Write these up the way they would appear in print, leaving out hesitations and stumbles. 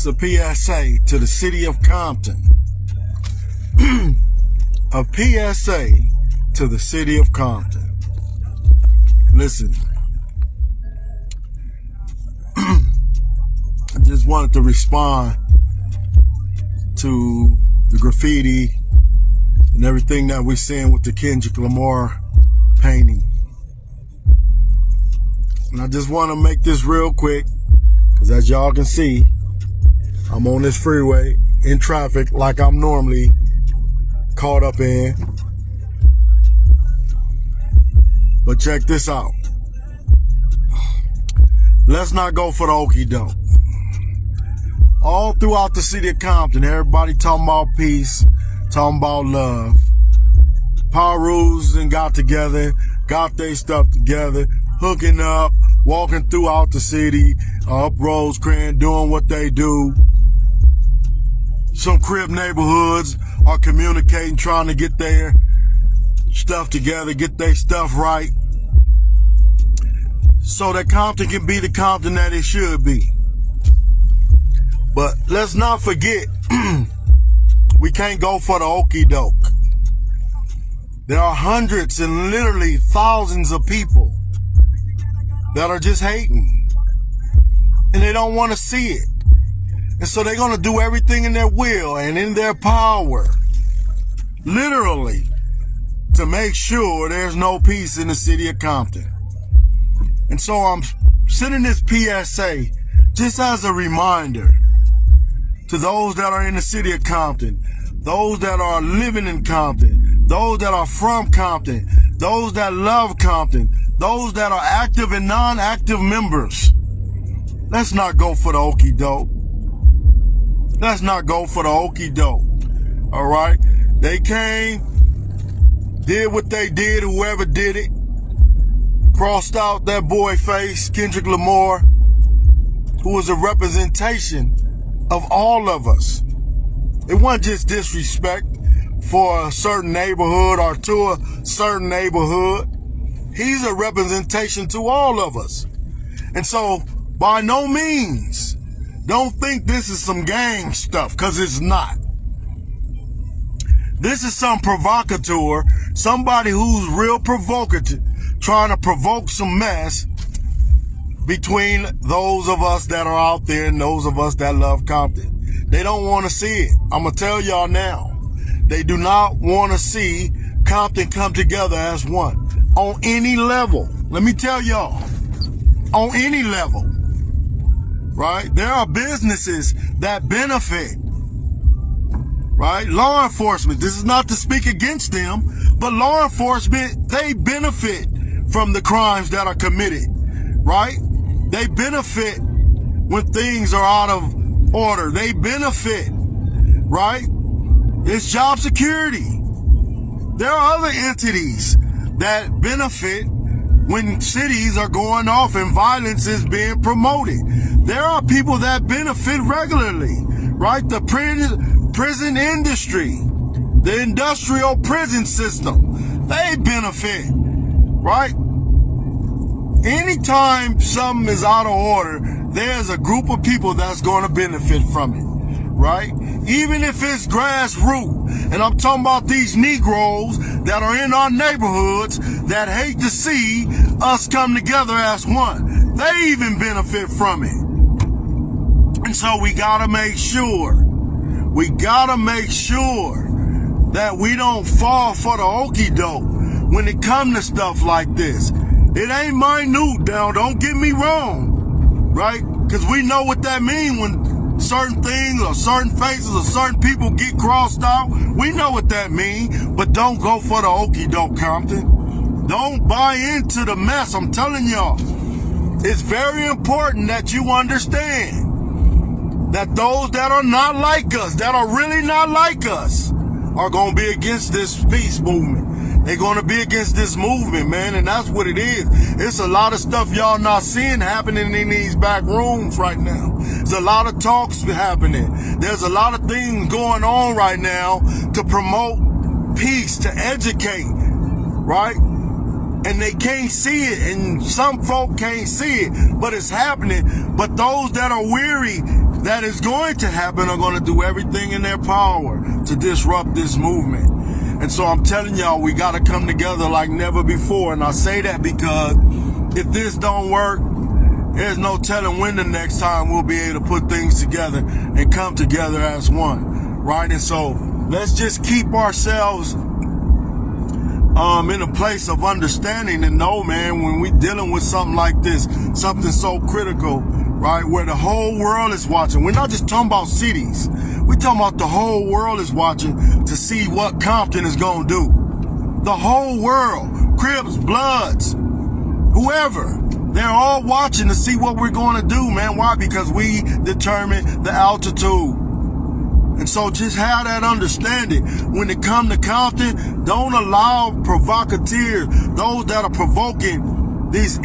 This is a PSA to the city of Compton. A PSA to the city of Compton. Listen, I just wanted to respond to the graffiti and everything that we're seeing with the Kendrick Lamar painting. And I just want to make this real quick, because as y'all can see, I'm on this freeway in traffic like I'm normally caught up in. But check this out. Let's not go for the okie doke. All throughout the city of Compton, everybody talking about peace, talking about love. Power rules and got together, got their stuff together, hooking up, walking throughout the city, up Rosecrans, doing what they do. Some crib neighborhoods are communicating, trying to get their stuff together, get their stuff right, so that Compton can be the Compton that it should be. But let's not forget, we can't go for the okie doke. There are hundreds and literally thousands of people that are just hating, and they don't want to see it. And so they're going to do everything in their will and in their power, literally, to make sure there's no peace in the city of Compton. And so I'm sending this PSA just as a reminder to those that are in the city of Compton, those that are living in Compton, those that are from Compton, those that love Compton, those that are active and non-active members. Let's not go for the okie doke. Let's not go for the okie doke. All right? They came, did what they did, whoever did it, crossed out that boy face, Kendrick Lamar, who was a representation of all of us. It wasn't just disrespect for a certain neighborhood or to a certain neighborhood. He's a representation to all of us. And so, by no means, don't think this is some gang stuff, because it's not. This is some provocateur, somebody who's real provocative, trying to provoke some mess between those of us that are out there and those of us that love Compton. They don't want to see it. I'm going to tell y'all now. They do not want to see Compton come together as one. On any level. Let me tell y'all. On any level. Right? There are businesses that benefit. Right? Law enforcement. This is not to speak against them, but law enforcement, they benefit from the crimes that are committed. Right? They benefit when things are out of order. They benefit. Right? It's job security. There are other entities that benefit when cities are going off and violence is being promoted. There are people that benefit regularly, right? The prison industry, the industrial prison system, they benefit, right? Anytime something is out of order, there's a group of people that's going to benefit from it. Right? Even if it's grassroots, and I'm talking about these Negroes that are in our neighborhoods that hate to see us come together as one. They even benefit from it. And so we gotta make sure that we don't fall for the okie doke when it comes to stuff like this. It ain't minute now, don't get me wrong, right? Because we know what that means when certain things or certain faces or certain people get crossed out. We know what that means, but don't go for the okie doke, Compton. Don't buy into the mess. I'm telling y'all, it's very important that you understand that those that are not like us, that are really not like us, are going to be against this peace movement. They're going to be against this movement, man, and that's what it is. It's a lot of stuff y'all not seeing happening in these back rooms right now. There's a lot of talks happening. There's a lot of things going on right now to promote peace, to educate, right? And they can't see it, and some folk can't see it, but it's happening. But those that are weary that is going to happen are going to do everything in their power to disrupt this movement. And so I'm telling y'all, we got to come together like never before. And I say that because if this don't work, there's no telling when the next time we'll be able to put things together and come together as one, right? And so let's just keep ourselves in a place of understanding and know, man, when we dealing with something like this, something so critical, right, where the whole world is watching. We're not just talking about cities. We're talking about the whole world is watching to see what Compton is going to do. The whole world, Crips, Bloods, whoever, they're all watching to see what we're going to do, man. Why? Because we determine the altitude. And so just have that understanding. When it comes to Compton, don't allow provocateurs, those that are provoking this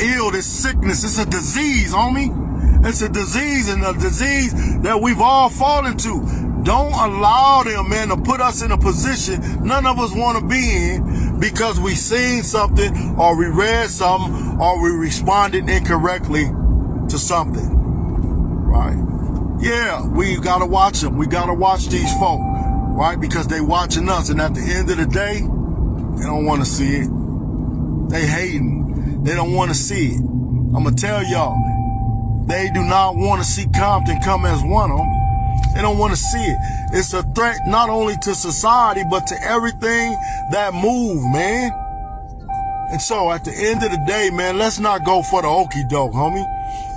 sickness. It's a disease, homie. It's a disease, and a disease that we've all fallen to. Don't allow them, man, to put us in a position none of us want to be in because we seen something or we read something or we responded incorrectly to something, right? Yeah, we got to watch them. We got to watch these folk, right? Because they watching us, and at the end of the day, they don't want to see it. They hating. They don't want to see it. I'm going to tell y'all, they do not want to see Compton come as one, homie. They don't want to see it. It's a threat not only to society, but to everything that move, man. And so at the end of the day, man, let's not go for the okie doke, homie.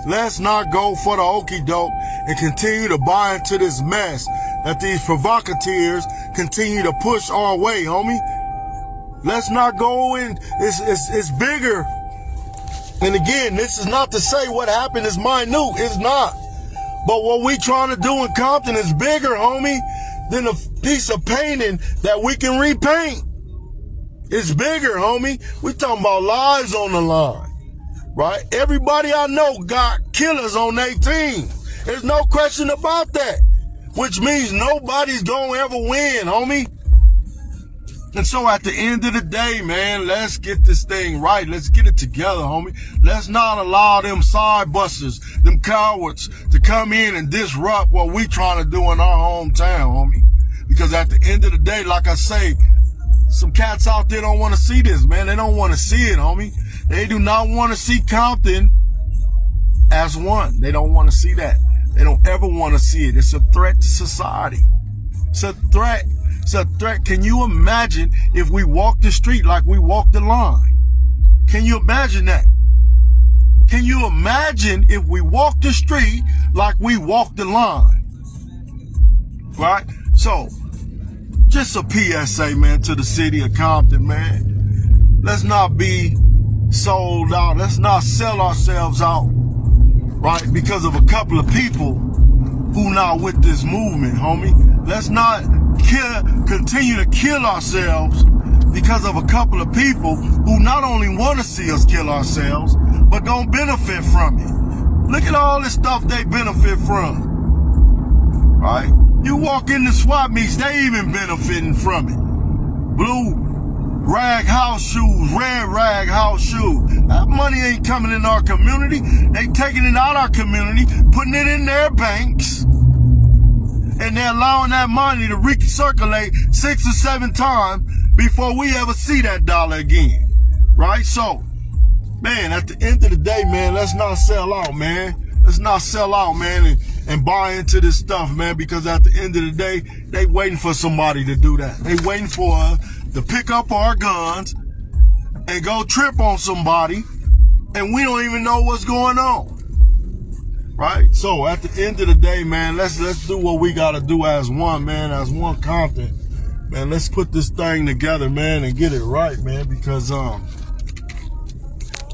Let's not go for the okie doke and continue to buy into this mess that these provocateurs continue to push our way, homie. Let's not go in. It's bigger. And again, this is not to say what happened is minute. It's not. But what we trying to do in Compton is bigger, homie, than a piece of painting that we can repaint. It's bigger, homie. We talking about lives on the line, right? Everybody I know got killers on their team. There's no question about that, which means nobody's gonna ever win, homie. And so at the end of the day, man, let's get this thing right. Let's get it together, homie. Let's not allow them side busters, them cowards, to come in and disrupt what we trying to do in our hometown, homie. Because at the end of the day, like I say, some cats out there don't want to see this, man. They don't want to see it, homie. They do not want to see Compton as one. They don't want to see that. They don't ever want to see it. It's a threat to society. It's a threat. It's a threat. Can you imagine if we walk the street like we walk the line? Can you imagine that? Can you imagine if we walk the street like we walk the line? Right? So, just a PSA, man, to the city of Compton, man. Let's not be sold out. Let's not sell ourselves out, right, because of a couple of people who not with this movement, homie. Let's not continue to kill ourselves because of a couple of people who not only want to see us kill ourselves, but don't benefit from it. Look at all this stuff they benefit from, right? You walk in the swap meets, they even benefiting from it. Blue rag house shoes, red rag house shoes. That money ain't coming in our community. They taking it out our community, putting it in their banks, and they're allowing that money to recirculate 6 or 7 times before we ever see that dollar again, right? So, man, at the end of the day, man, let's not sell out, man. Let's not sell out, man, and buy into this stuff, man, because at the end of the day, they waiting for somebody to do that. They waiting for us to pick up our guns and go trip on somebody, and we don't even know what's going on. Right? So at the end of the day, man, let's do what we gotta do as one, man, as one Compton. Man, let's put this thing together, man, and get it right, man, because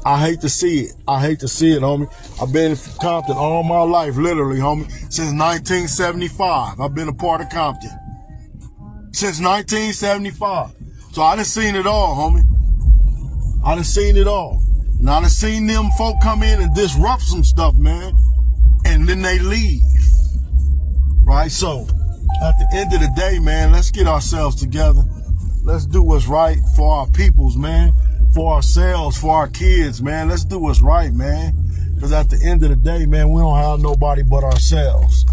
I hate to see it. I hate to see it, homie. I've been in Compton all my life, literally, homie. Since 1975, I've been a part of Compton. Since 1975. So I done seen it all, homie. I done seen it all. And I done seen them folk come in and disrupt some stuff, man. And then they leave. Right? So, at the end of the day, man, let's get ourselves together. Let's do what's right for our peoples, man. For ourselves, for our kids, man. Let's do what's right, man. Because at the end of the day, man, we don't have nobody but ourselves.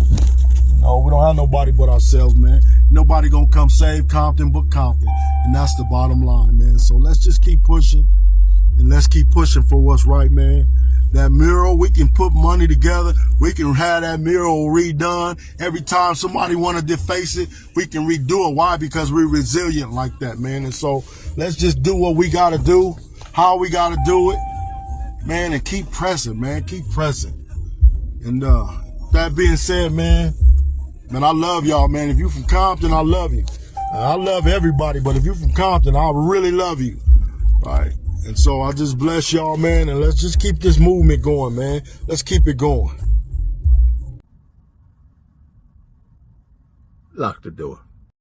Oh, we don't have nobody but ourselves, man. Nobody gonna come save Compton but Compton. And that's the bottom line, man. So let's just keep pushing. And let's keep pushing for what's right, man. That mural, we can put money together. We can have that mural redone. Every time somebody want to deface it, we can redo it. Why? Because we're resilient like that, man. And so let's just do what we got to do, how we got to do it, man, and keep pressing, man. Keep pressing. And that being said, man, I love y'all, man. If you from Compton, I love you. I love everybody, but if you from Compton, I really love you. All right. And so I just bless y'all, man, and let's just keep this movement going, man. Let's keep it going. Lock the door.